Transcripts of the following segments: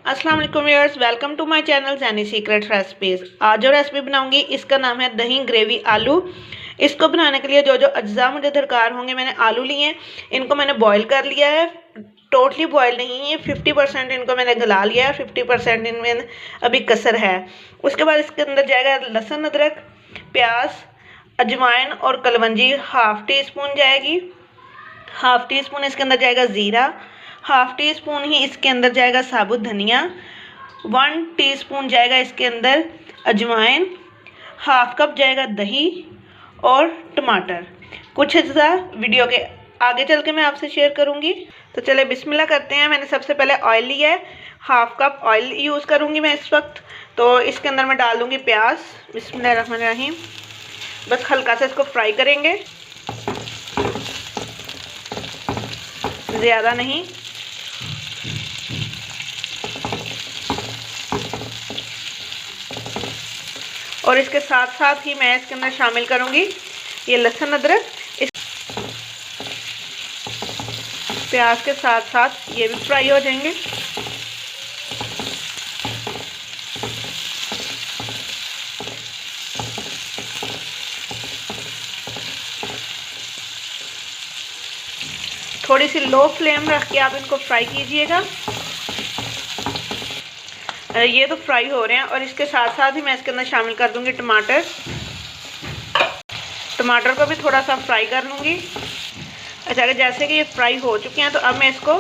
अस्सलाम वालेकुम viewers, welcome to my channel Jenny Secret Recipes. आज जो रेसिपी बनाऊंगी इसका नाम है दही ग्रेवी आलू। इसको बनाने के लिए जो जो अज्जा मुझे दरकार होंगे, मैंने आलू लिए हैं, इनको मैंने बॉईल कर लिया है। टोटली बॉयल नहीं है, 50% इनको मैंने गला लिया है, 50% इनमें अभी कसर है। उसके बाद इसके अंदर जाएगा लहसुन, अदरक, प्याज, अजवाइन और कलवंजी हाफ़ टी स्पून जाएगी। हाफ़ टी स्पून इसके अंदर जाएगा ज़ीरा, हाफ़ टी स्पून ही इसके अंदर जाएगा साबुत धनिया, 1 टीस्पून जाएगा इसके अंदर अजवाइन, हाफ़ कप जाएगा दही और टमाटर। कुछ हिस्सा वीडियो के आगे चल के मैं आपसे शेयर करूंगी। तो चले बिस्मिल्लाह करते हैं। मैंने सबसे पहले ऑयल लिया है, हाफ़ कप ऑयल यूज़ करूंगी मैं इस वक्त। तो इसके अंदर मैं डाल दूंगी प्याज। बिस्मिल्लाहिर्रहमानिर्रहीम। बस हल्का सा इसको फ्राई करेंगे, ज़्यादा नहीं। और इसके साथ साथ ही मैं इसके अंदर शामिल करूंगी ये लहसुन, अदरक। इस प्याज के साथ साथ ये भी फ्राई हो जाएंगे। थोड़ी सी लो फ्लेम रख के आप इनको फ्राई कीजिएगा। ये तो फ्राई हो रहे हैं। और इसके साथ साथ ही मैं इसके अंदर शामिल कर दूंगी टमाटर। टमाटर को भी थोड़ा सा फ्राई कर लूँगी। अच्छा, जैसे कि ये फ्राई हो चुके हैं तो अब मैं इसको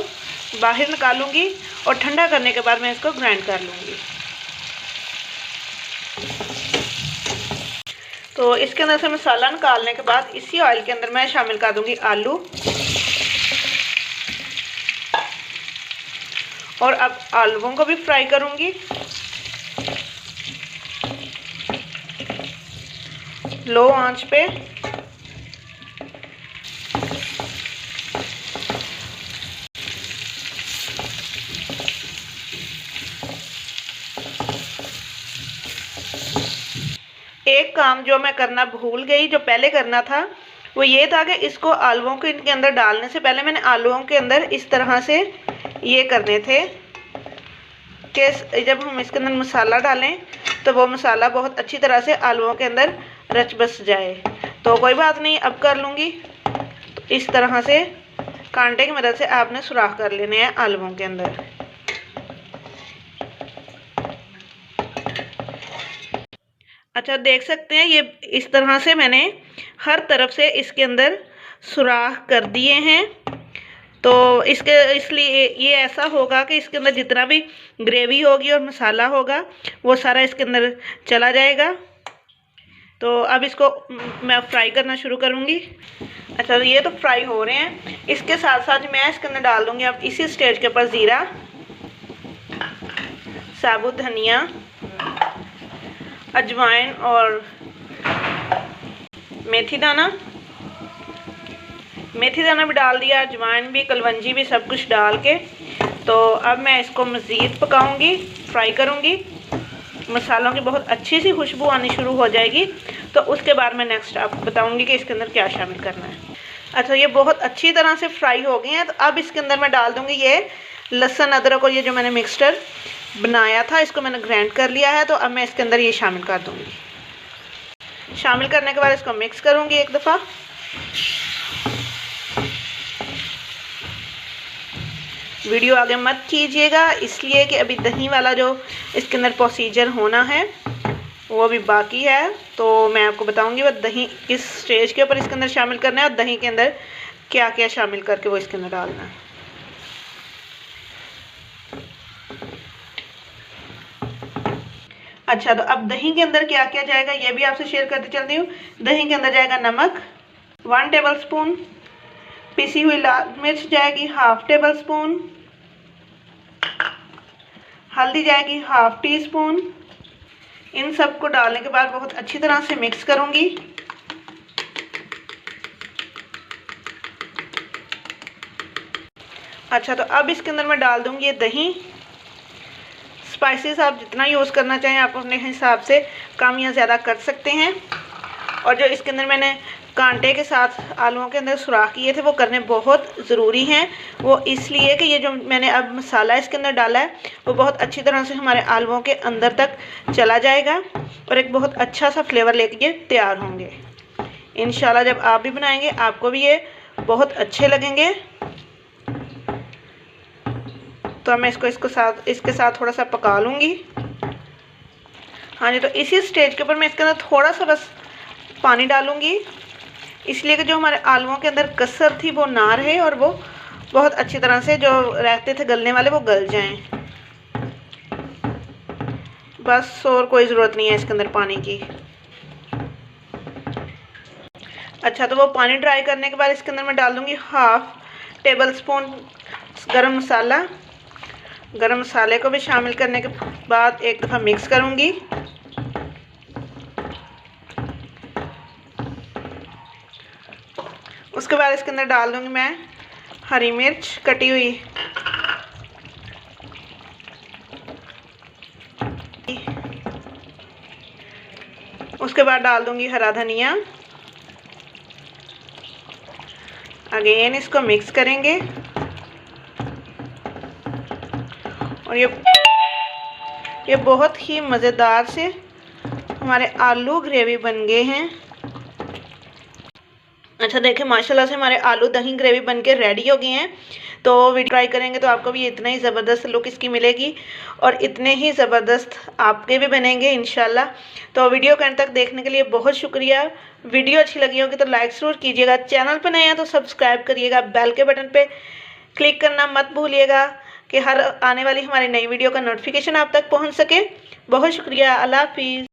बाहर निकालूंगी और ठंडा करने के बाद मैं इसको ग्राइंड कर लूँगी। तो इसके अंदर से मसाला निकालने के बाद इसी ऑयल के अंदर मैं शामिल कर दूंगी आलू। और अब आलूओं को भी फ्राई करूंगी लो आंच पे। एक काम जो मैं करना भूल गई, जो पहले करना था, वो ये था कि इसको आलूओं को इनके अंदर डालने से पहले मैंने आलूओं के अंदर इस तरह से ये करने थे कि जब हम इसके अंदर मसाला डालें तो वो मसाला बहुत अच्छी तरह से आलूओं के अंदर रच बस जाए। तो कोई बात नहीं, अब कर लूँगी। तो इस तरह से कांटे की मदद से आपने सुराख कर लेने हैं आलूओं के अंदर। अच्छा, देख सकते हैं ये इस तरह से मैंने हर तरफ से इसके अंदर सुराख कर दिए हैं। तो इसलिए ये ऐसा होगा कि इसके अंदर जितना भी ग्रेवी होगी और मसाला होगा वो सारा इसके अंदर चला जाएगा। तो अब इसको मैं फ्राई करना शुरू करूँगी। अच्छा, ये तो फ्राई हो रहे हैं। इसके साथ साथ मैं इसके अंदर डाल दूँगी अब इसी स्टेज के ऊपर ज़ीरा, साबुत धनिया, अजवाइन और मेथी दाना भी डाल दिया, अजवाइन भी, कलवंजी भी, सब कुछ डाल के। तो अब मैं इसको मज़ीद पकाऊंगी, फ्राई करूंगी। मसालों की बहुत अच्छी सी खुशबू आनी शुरू हो जाएगी। तो उसके बाद मैं नेक्स्ट आपको बताऊंगी कि इसके अंदर क्या शामिल करना है। अच्छा, ये बहुत अच्छी तरह से फ्राई हो गए हैं। तो अब इसके अंदर मैं डाल दूंगी ये लहसुन, अदरक और ये जो मैंने मिक्सचर बनाया था, इसको मैंने ग्राइंड कर लिया है। तो अब मैं इसके अंदर ये शामिल कर दूंगी। शामिल करने के बाद इसको मिक्स करूंगी एक दफ़ा। वीडियो आगे मत कीजिएगा, इसलिए कि अभी दही वाला जो इसके अंदर प्रोसीजर होना है वो अभी बाकी है। तो मैं आपको बताऊंगी वो दही किस स्टेज के ऊपर इसके अंदर शामिल करना है और दही के अंदर क्या क्या शामिल करके वो इसके अंदर डालना है। अच्छा, तो अब दही के अंदर क्या क्या जाएगा ये भी आपसे शेयर करते चलती हूँ। दही के अंदर जाएगा नमक 1 टेबल स्पून, पिसी हुई लाल मिर्च जाएगी हाफ़ टेबल स्पून, हल्दी जाएगी हाफ़ टी स्पून। इन सब को डालने के बाद बहुत अच्छी तरह से मिक्स करूंगी। अच्छा, तो अब इसके अंदर मैं डाल दूंगी ये दही। स्पाइसेस आप जितना यूज़ करना चाहें आप अपने हिसाब से कम या ज़्यादा कर सकते हैं। और जो इसके अंदर मैंने कांटे के साथ आलूओं के अंदर सुराख किए थे वो करने बहुत ज़रूरी हैं। वो इसलिए कि ये जो मैंने अब मसाला इसके अंदर डाला है वो बहुत अच्छी तरह से हमारे आलूओं के अंदर तक चला जाएगा और एक बहुत अच्छा सा फ्लेवर लेके ये तैयार होंगे। इंशाल्लाह जब आप भी बनाएंगे आपको भी ये बहुत अच्छे लगेंगे। तो मैं इसके साथ थोड़ा सा पका लूँगी। हाँ जी, तो इसी स्टेज के ऊपर मैं इसके अंदर थोड़ा सा बस पानी डालूँगी, इसलिए कि जो हमारे आलूओं के अंदर कसर थी वो ना रहे और वो बहुत अच्छी तरह से जो रहते थे गलने वाले वो गल जाएं। बस और कोई ज़रूरत नहीं है इसके अंदर पानी की। अच्छा, तो वो पानी ड्राई करने के बाद इसके अंदर मैं डाल दूँगी 1/2 टेबल स्पून गरम मसाला। गरम मसाले को भी शामिल करने के बाद एक दफ़ा मिक्स करूँगी। उसके बाद इसके अंदर डाल दूँगी मैं हरी मिर्च कटी हुई, उसके बाद डाल दूँगी हरा धनिया। अगेन इसको मिक्स करेंगे और ये बहुत ही मज़ेदार से हमारे आलू ग्रेवी बन गए हैं। अच्छा, देखिए माशाल्लाह से हमारे आलू दही ग्रेवी बनके रेडी हो गए हैं। तो वीडियो ट्राई करेंगे तो आपको भी इतना ही ज़बरदस्त लुक इसकी मिलेगी और इतने ही ज़बरदस्त आपके भी बनेंगे इंशाल्लाह। तो वीडियो के अंत तक देखने के लिए बहुत शुक्रिया। वीडियो अच्छी लगी होगी तो लाइक ज़रूर कीजिएगा, चैनल पर नए हैं तो सब्सक्राइब करिएगा, बेल के बटन पर क्लिक करना मत भूलिएगा कि हर आने वाली हमारी नई वीडियो का नोटिफिकेशन आप तक पहुँच सके। बहुत शुक्रिया। अल्लाह हाफिज़।